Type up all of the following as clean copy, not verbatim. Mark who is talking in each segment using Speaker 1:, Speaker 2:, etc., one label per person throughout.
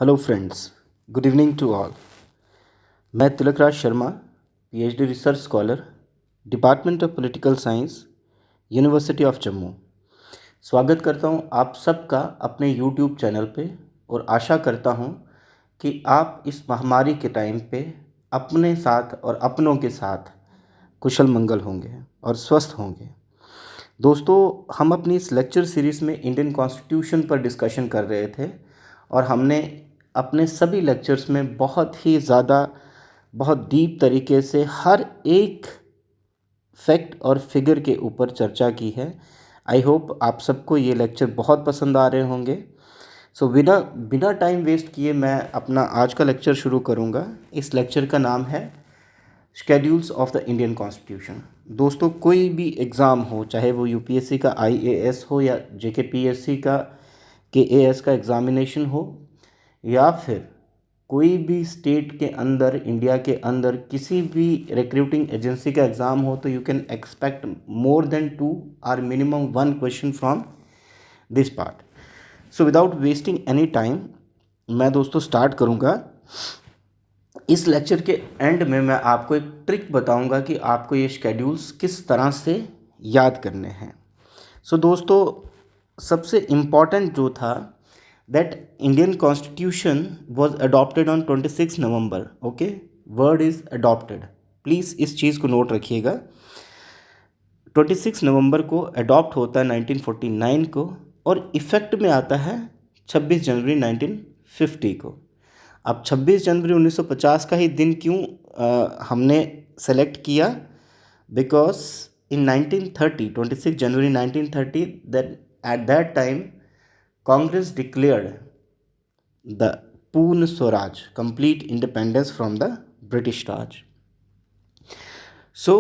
Speaker 1: Hello friends, good evening to all. मैं Tilakraj Sharma, PhD research scholar, department of political science, university of Jammu. स्वागत करता हूं आप सबका अपने यूट्यूब चैनल पे और आशा करता हूं कि आप इस महामारी के टाइम पे अपने साथ और अपनों के साथ कुशल मंगल होंगे और स्वस्थ होंगे। दोस्तों, हम अपनी इस लेक्चर सीरीज़ में इंडियन कॉन्स्टिट्यूशन पर डिस्कशन कर रहे थे और हमने अपने सभी लेक्चर्स में बहुत ही ज़्यादा, बहुत डीप तरीके से हर एक फैक्ट और फिगर के ऊपर चर्चा की है। आई होप आप सबको ये लेक्चर बहुत पसंद आ रहे होंगे। सो बिना बिना टाइम वेस्ट किए मैं अपना आज का लेक्चर शुरू करूँगा। इस लेक्चर का नाम है schedules of the Indian constitution. दोस्तों, कोई भी एग्ज़ाम हो, चाहे वो यूपीएससी का आईएएस हो या जेकेपीएससी का केएएस का एग्ज़ामिनेशन हो, या फिर कोई भी स्टेट के अंदर, इंडिया के अंदर किसी भी रिक्रूटिंग एजेंसी का एग्ज़ाम हो, तो you can expect more than 2 और minimum 1 question from this part. So without wasting any time मैं दोस्तों स्टार्ट करूँगा। इस लेक्चर के एंड में मैं आपको एक ट्रिक बताऊंगा कि आपको ये शेड्यूल्स किस तरह से याद करने हैं। सो दोस्तों, सबसे इम्पॉर्टेंट जो था that Indian constitution was adopted on 26 November. Okay, word is adopted, please इस चीज़ को नोट रखिएगा। 26 नवंबर को अडॉप्ट होता है 1949 को और इफ़ेक्ट में आता है 26 जनवरी 1950 को। अब 26 जनवरी 1950 का ही दिन क्यों हमने सेलेक्ट किया? Because in 1930, 26 January 1930, that at that time Congress declared the Purna Swaraj, complete independence from the British Raj. So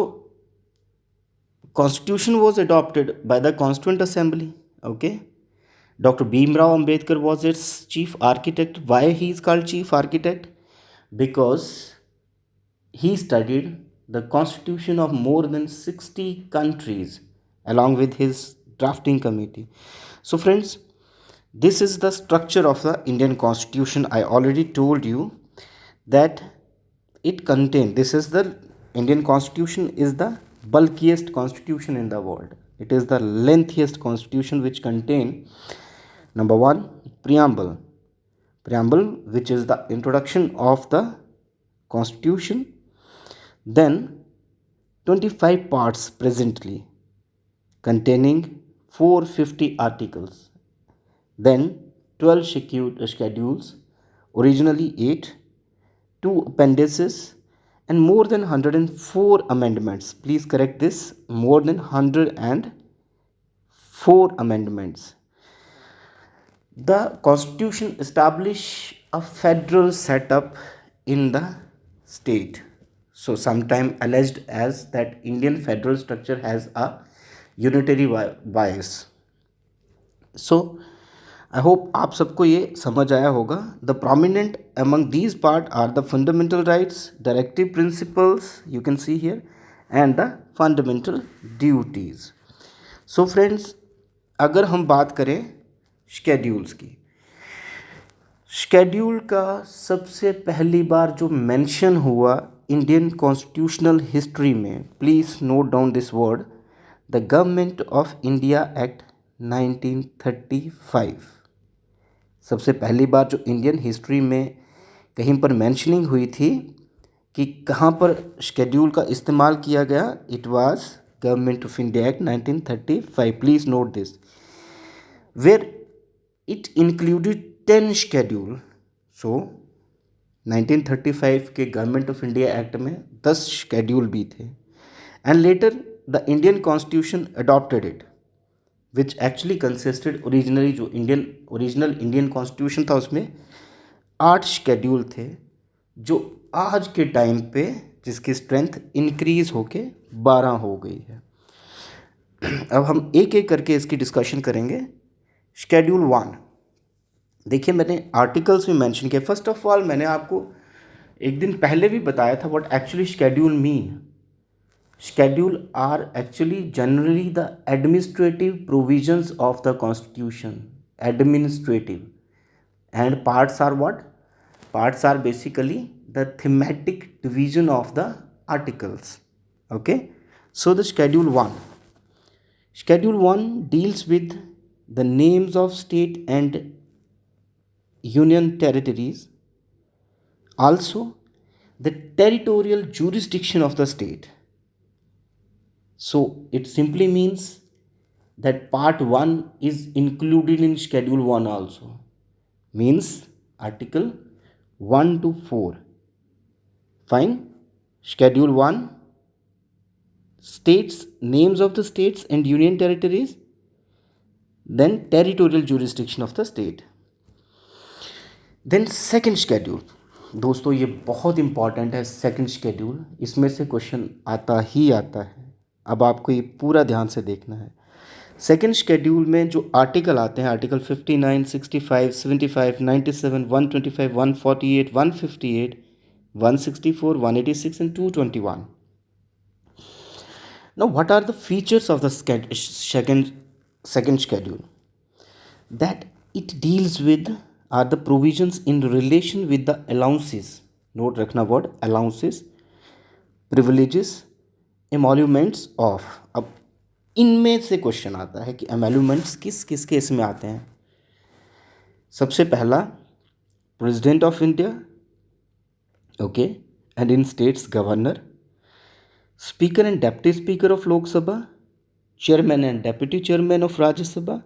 Speaker 1: constitution was adopted by the Constituent Assembly. Okay, Dr. Bhimrao Ambedkar was its chief architect. Why he is called chief architect? Because he studied the constitution of more than 60 countries along with his drafting committee. So friends, this is the structure of the Indian constitution. I already told you that it contains, this is the Indian constitution is the bulkiest constitution in the world. It is the lengthiest constitution which contain number 1 preamble, which is the introduction of the constitution, then 25 parts presently containing 450 articles, then 12 schedules, originally 8, 2 appendices, and more than 104 amendments. Please correct this, more than 104 amendments. The constitution established a federal setup in the state. So sometime alleged as that Indian federal structure has a unitary bias. So I hope आप सबको ये समझ आया होगा। The prominent among these part are the fundamental rights, directive principles, you can see here, and the fundamental duties. So friends, अगर हम बात करें शेड्यूल्स की, शेड्यूल का सबसे पहली बार जो मेंशन हुआ इंडियन कॉन्स्टिट्यूशनल हिस्ट्री में, please note down this word, the government of India act 1935। सबसे पहली बार जो इंडियन हिस्ट्री में कहीं पर मेंशनिंग हुई थी कि कहाँ पर शेड्यूल का इस्तेमाल किया गया, it was government of India act 1935। Please note this, where it included 10 schedule. So 1935 के गवर्नमेंट ऑफ इंडिया एक्ट में 10 शेड्यूल भी थे, and later the Indian constitution adopted it, which actually consisted, originally जो original Indian constitution था उसमें 8 schedule थे, जो आज के टाइम पे जिसकी स्ट्रेंथ इंक्रीज होके 12 हो गई है। अब हम एक एक करके इसकी डिस्कशन करेंगे। शेड्यूल 1, देखिए मैंने आर्टिकल्स में मेंशन किया। फर्स्ट ऑफ ऑल मैंने आपको एक दिन पहले भी बताया था what actually schedule mean. Schedule are actually generally the administrative provisions of the constitution, administrative, and parts are what? Parts are basically the thematic division of the articles. Okay, so the schedule 1. Schedule 1 deals with the names of state and union territories, also the territorial jurisdiction of the state. So it simply means that part 1 is included in schedule 1 also, means article 1 to 4. Fine. Schedule 1 states names of the states and union territories, then territorial jurisdiction of the state. Then second schedule, दोस्तों ये बहुत important है second schedule, इसमें से question आता ही आता है, अब आपको ये पूरा ध्यान से देखना है। सेकेंड शेड्यूल में जो आर्टिकल आते हैं, article 59, 65, 75, 97, 125, 148, 158, 164, 186 and 221. Now what are the features of the second schedule? That it deals with are the provisions in relation with the allowances. Note रखना word allowances, privileges, emoluments of. अब इनमें से question आता है कि emoluments किस किस case में आते हैं। सबसे पहला president of India, okay, and in states governor, speaker and deputy speaker of Lok Sabha, chairman and deputy chairman of Rajya Sabha,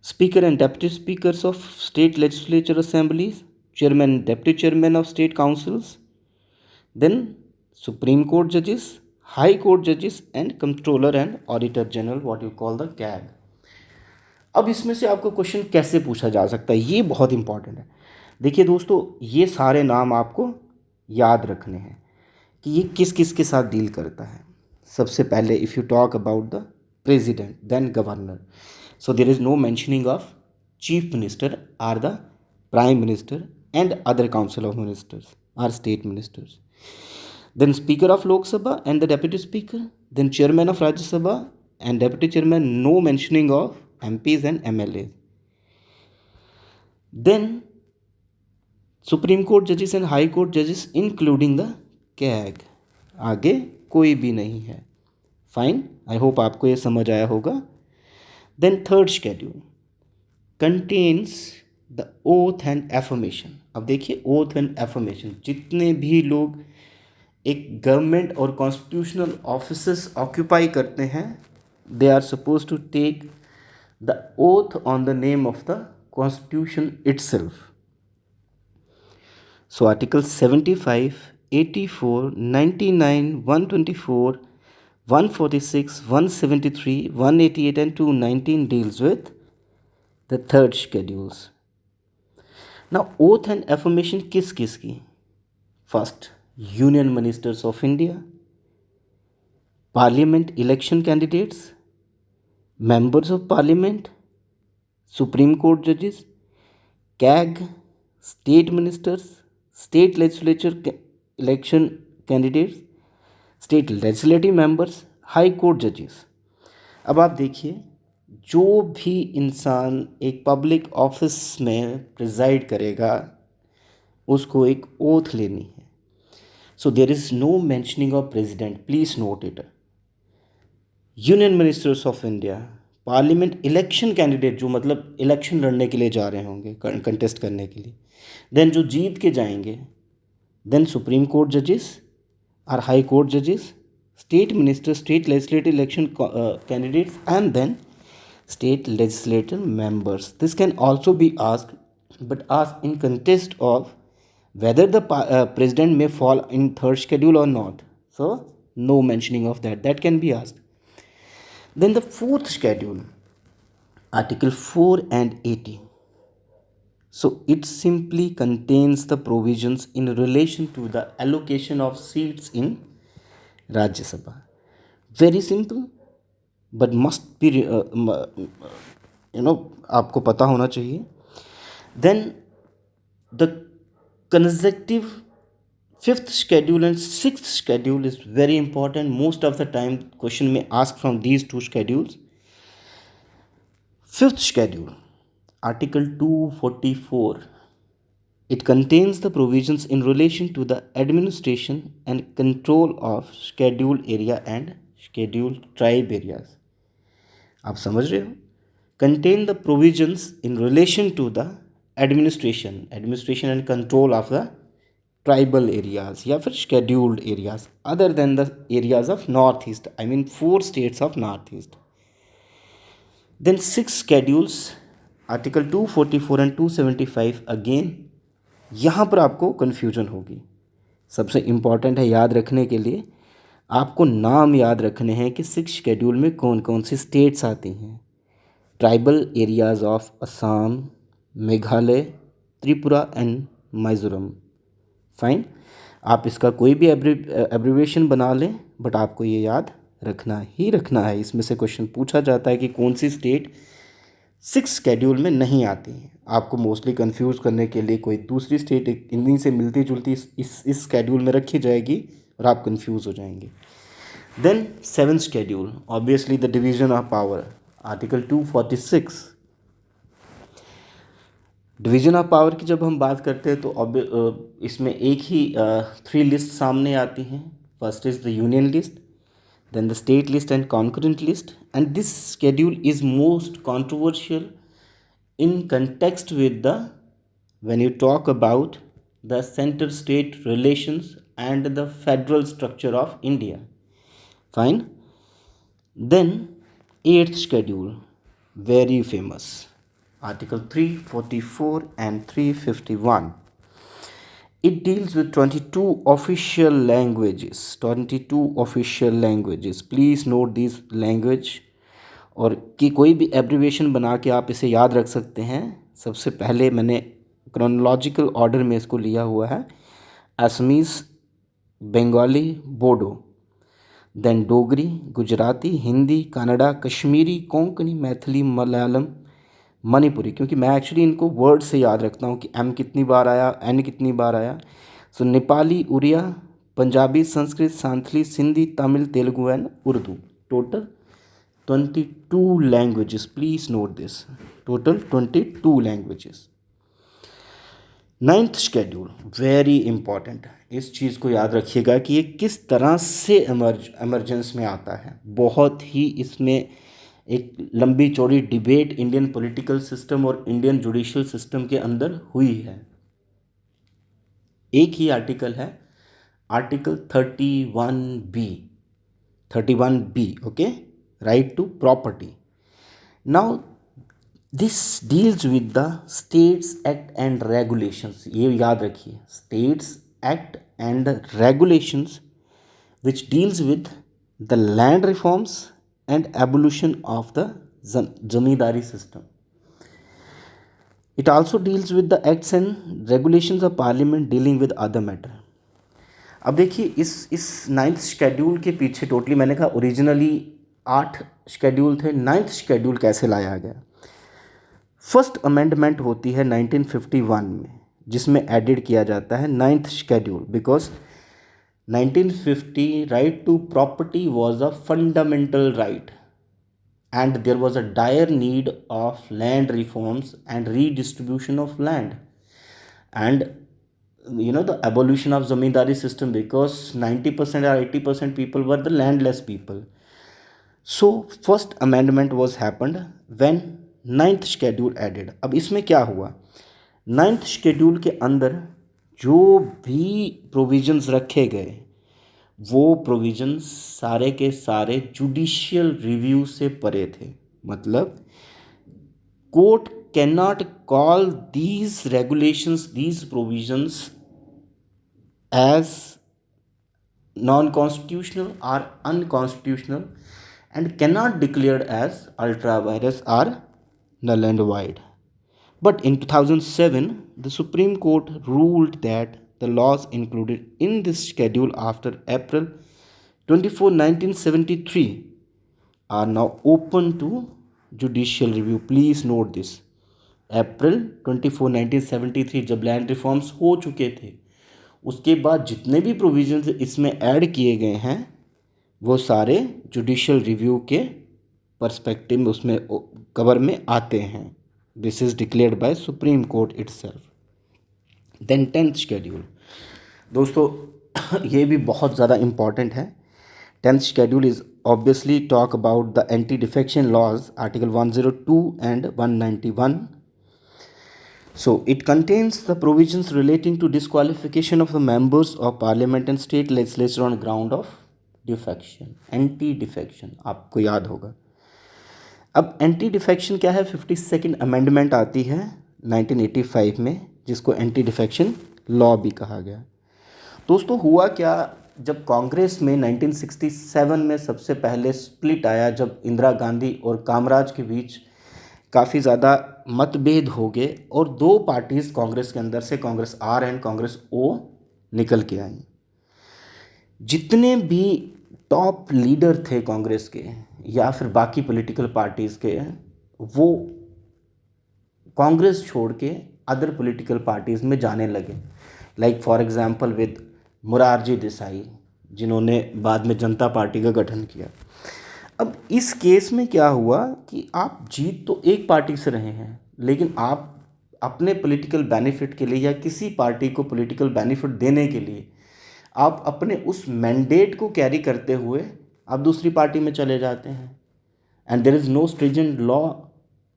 Speaker 1: Speaker and Deputy Speakers of State Legislature Assemblies, Chairman and Deputy Chairman of State Councils, then Supreme Court Judges, High Court Judges and Comptroller and Auditor General, what you call the CAG. अब इसमें से आपको question कैसे पूछा जा सकता है, ये बहुत इंपॉर्टेंट है। देखिए दोस्तों, ये सारे नाम आपको याद रखने हैं कि ये किस किस के साथ डील करता है। सबसे पहले if you talk about the president, then governor. So there is no mentioning of chief minister or the prime minister and other council of ministers or state ministers. Then speaker of Lok Sabha and the deputy speaker. Then chairman of Rajya Sabha and deputy chairman. No mentioning of MPs and MLAs. Then Supreme Court judges and High Court judges including the CAG. आगे कोई भी नहीं है. Fine, I hope आपको ये समझ आया होगा. Then third schedule contains the oath and affirmation. अब देखिए oath and affirmation, जितने भी लोग एक गवर्नमेंट और कॉन्स्टिट्यूशनल ऑफिसेस ऑक्यूपाई करते हैं, they are suppose to take the oath on the name of the constitution itself. So article 75, 84, 99, 124, 146, 173, 188 and 219 deals with the third schedules. Now oath and affirmation किस किस की? First, Union Ministers of India, Parliament election candidates, members of Parliament, Supreme Court judges, CAG, state ministers, state legislature election candidates, state legislative members, high court जजेस. अब आप देखिए, जो भी इंसान एक पब्लिक ऑफिस में प्रिजाइड करेगा उसको एक ओथ लेनी है. So there is no mentioning of president, please note it. Union ministers of India, parliament election candidate, जो मतलब इलेक्शन लड़ने के लिए जा रहे होंगे, कंटेस्ट करने के लिए, देन जो जीत के जाएंगे, देन सुप्रीम कोर्ट जजेस or high court judges, state ministers, state legislative election candidates, and then state legislative members. This can also be asked, but asked in context of whether the president may fall in third schedule or not. So no mentioning of that. That can be asked. Then the fourth schedule, Article 4 and 80. So it simply contains the provisions in relation to the allocation of seats in Rajya Sabha. Very simple, but must be आपको पता होना चाहिए. Then the consecutive fifth schedule and sixth schedule is very important. Most of the time question may ask from these two schedules. Fifth schedule, Article 244, It contains the provisions in relation to the administration and control of scheduled area and scheduled tribe areas. आप समझ रहे हो? Contain the provisions in relation to the administration and control of the tribal areas या फिर scheduled areas other than the areas of northeast. I mean 4 states of northeast. Then 6 schedules, Article 244 and 275 again यहाँ पर आपको confusion होगी. सबसे important है याद रखने के लिए, आपको नाम याद रखने हैं कि 6 शेड्यूल में कौन कौन सी स्टेट्स आती हैं. Tribal areas of Assam, Meghalaya, Tripura and Mizoram. Fine, आप इसका कोई भी एब्रीविएशन बना लें, बट आपको ये याद रखना ही रखना है. इसमें से क्वेश्चन पूछा जाता है कि कौन सी स्टेट 6 शेड्यूल में नहीं आती है. आपको मोस्टली कंफ्यूज करने के लिए कोई दूसरी स्टेट इन्हीं से मिलती जुलती इस शेड्यूल में रखी जाएगी और आप कंफ्यूज हो जाएंगे. Then 7th schedule, obviously the division of power, article 246. Division of power की जब हम बात करते हैं तो इसमें एक ही 3 लिस्ट सामने आती हैं. First is the union list, then the state list and concurrent list, and this schedule is most controversial in context with the when you talk about the center state relations and the federal structure of India. Fine. Then 8th schedule, very famous, article 344 and 351. It deals with 22 official languages. 22 official languages. Please note these language. और कि कोई भी abbreviation बना के आप इसे याद रख सकते हैं. सबसे पहले मैंने क्रोनोलॉजिकल ऑर्डर में इसको लिया हुआ है. असमीज़, बंगाली, बोडो, देन डोगरी, गुजराती, हिंदी, कन्नड़ा, कश्मीरी, कोंकणी, मैथिली, मलयालम, मणिपुरी. क्योंकि मैं एक्चुअली इनको वर्ड से याद रखता हूँ कि एम कितनी बार आया, एन कितनी बार आया. So Nepali, Oriya, Punjabi, Sanskrit, Santhali, Sindhi, Tamil, Telugu and Urdu. Total 22 languages. Please note this, total 22 languages. 9th schedule, very important. इस चीज़ को याद रखिएगा कि ये किस तरह से एमरजेंस में आता है. बहुत ही इसमें एक लंबी चौड़ी डिबेट इंडियन पॉलिटिकल सिस्टम और इंडियन जुडिशियल सिस्टम के अंदर हुई है. एक ही आर्टिकल है, article 31B, okay, right to property. Now this deals with the states act and regulations. ये याद रखिए, states act and regulations which deals with the land reforms and abolition of the zamindari system. It also deals with the acts and regulations of parliament dealing with other matter. अब देखिए इस 9th schedule के पीछे totally मैंने कहा originally 8 schedule थे. 9th schedule कैसे लाया गया? फर्स्ट अमेंडमेंट होती है 1951 में, जिसमें एडिड किया जाता है 9th schedule. Because 1950 right to property was a fundamental right and there was a dire need of land reforms and redistribution of land and the abolition of zamindari system, because 90% or 80% people were the landless people. So first amendment was happened when 9th schedule added. अब इसमें क्या हुआ? 9th schedule के अंदर जो भी provisions रखे गए वो प्रोविजंस सारे के सारे जुडिशियल रिव्यू से परे थे. मतलब court can not call these regulations, these provisions as non constitutional और unconstitutional and cannot declared as ultra vires or null and void. But in 2007, the Supreme Court ruled that the laws included in this schedule after April 24, 1973 are now open to judicial review. Please note this. April 24, 1973 जब land reforms हो चुके थे, उसके बाद जितने भी provisions इसमें add किए गए हैं वो सारे जुडिशियल रिव्यू के पर्सपेक्टिव में उसमें कवर में आते हैं. This is declared by supreme court itself. Then 10th schedule, दोस्तों ये भी बहुत ज़्यादा इम्पॉर्टेंट है। 10th schedule is obviously talk about the anti defection laws article 102 and 191. So it contains the provisions relating to disqualification of the members of parliament and state legislature on ground of defection, anti defection, आपको याद होगा। अब anti defection क्या है? 52nd amendment आती है 1985 में, जिसको एंटी डिफेक्शन लॉ भी कहा गया। दोस्तों हुआ क्या, जब कांग्रेस में 1967 में सबसे पहले स्प्लिट आया, जब इंदिरा गांधी और कामराज के बीच काफ़ी ज़्यादा मतभेद हो गए और दो पार्टीज़ कांग्रेस के अंदर से, कांग्रेस आर एंड कांग्रेस ओ, निकल के आई। जितने भी टॉप लीडर थे कांग्रेस के या फिर बाकी पॉलिटिकल पार्टीज़ के, वो कांग्रेस छोड़ के अदर पॉलिटिकल पार्टीज़ में जाने लगे। Like for example with Morarji Desai, जिन्होंने बाद में जनता पार्टी का गठन किया। अब इस केस में क्या हुआ कि आप जीत तो एक पार्टी से रहे हैं, लेकिन आप अपने पॉलिटिकल बेनिफिट के लिए या किसी पार्टी को पॉलिटिकल बेनिफिट देने के लिए आप अपने उस मैंडेट को कैरी करते हुए आप दूसरी पार्टी में चले जाते हैं, and there is no stringent law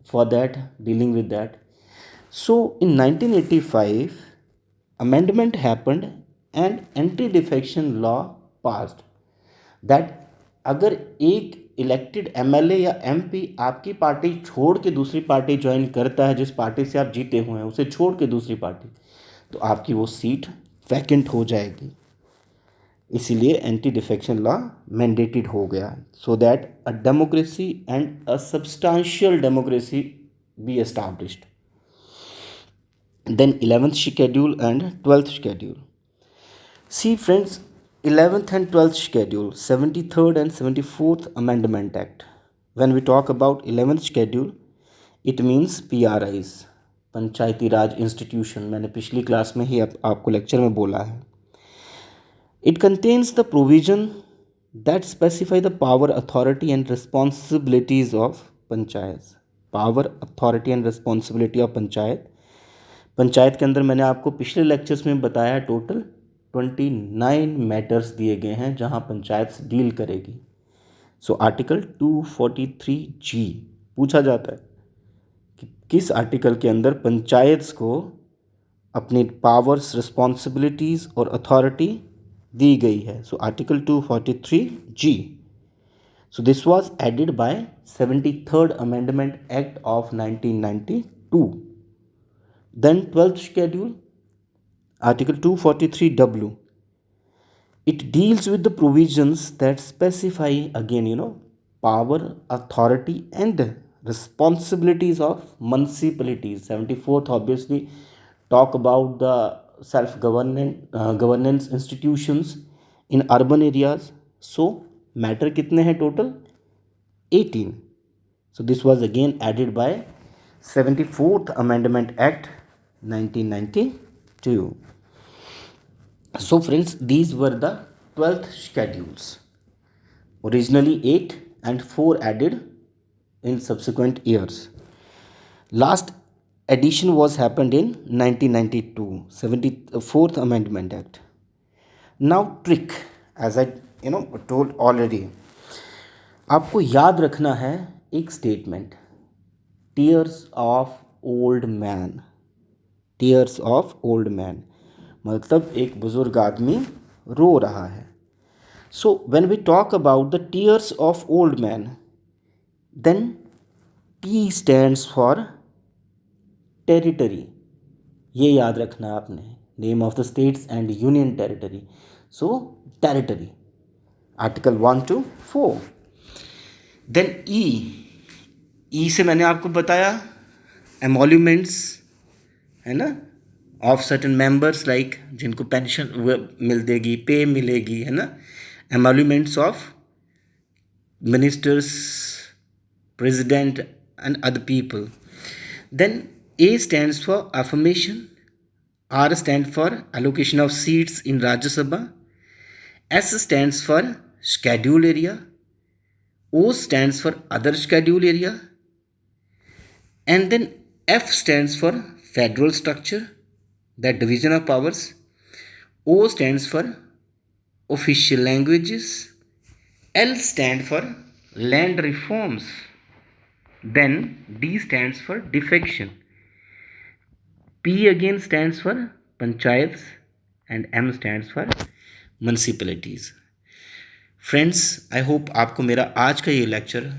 Speaker 1: for that, dealing with that. So in 1985 amendment happened and anti-defection law passed that अगर एक इलेक्टेड एमएलए या एमपी आपकी पार्टी छोड़ के दूसरी पार्टी ज्वाइन करता है, जिस पार्टी से आप जीते हुए हैं उसे छोड़ के दूसरी पार्टी, तो आपकी वो सीट वैकेंट हो जाएगी। इसीलिए एंटी डिफेक्शन लॉ मैंडेटेड हो गया, so that a democracy and a substantial democracy B established. Then 11th schedule and 12th schedule. See friends, 11th and 12th schedule, 73rd and 74th Amendment Act. When we talk about 11th schedule, it means PRIs, Panchayati Raj institution. मैंने पिछली class में ही आपको lecture में बोला है। It contains the provision that specify the power, authority and responsibilities of panchayat. Power, authority and responsibility of panchayat. Panchayat के अंदर मैंने आपको पिछले लेक्चर्स में बताया टोटल 29 मैटर्स दिए गए हैं जहां पंचायत डील करेगी। सो आर्टिकल 243G पूछा जाता है कि किस आर्टिकल के अंदर पंचायत को अपनी पावर्स, रिस्पॉन्सिबिलिटीज़ और अथॉरिटी दी गई है। So article 243G. So this was added by 73rd amendment act of 1992. Then 12th schedule, Article 243W. It deals with the provisions that specify again, power, authority and responsibilities of municipalities. 74th obviously talk about the governance institutions in urban areas. So matter कितने हैं total? 18. So this was again added by 74th Amendment Act 1992. So friends, these were the 12th schedules. Originally 8 and 4 added in subsequent years. Last addition was happened in 1992, 74th Amendment Act. Now trick, as I told already, आपको याद रखना है एक statement, tears of old man. Tears of old man मतलब एक बुजुर्ग आदमी रो रहा है। So when we talk about the tears of old man, then T stands for territory. ये याद रखना आपने, name of the states and union territory. So territory, article 1 to 4. Then E से मैंने आपको बताया एमोल्यूमेंट्स, है ना, ऑफ सर्टन मेंबर्स, लाइक जिनको पेंशन मिल देगी, पे मिलेगी, है ना, emoluments of ministers, president and other people. Then A stands for affirmation, R stand for allocation of seats in Rajya Sabha, S stands for schedule area, O stands for other schedule area, and then F stands for federal structure, that division of powers. O stands for official languages. L stands for land reforms. Then D stands for defection. P again stands for panchayats and M stands for municipalities. Friends, I hope आपको मेरा आज का ये lecture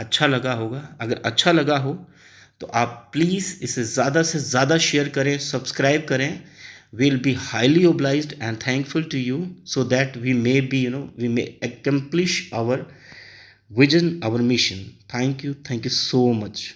Speaker 1: अच्छा लगा होगा. अगर अच्छा लगा हो तो आप प्लीज़ इसे ज़्यादा से ज़्यादा शेयर करें, सब्सक्राइब करें. we'll be highly obliged and thankful to you so that we may accomplish our vision, our mission. Thank you so much.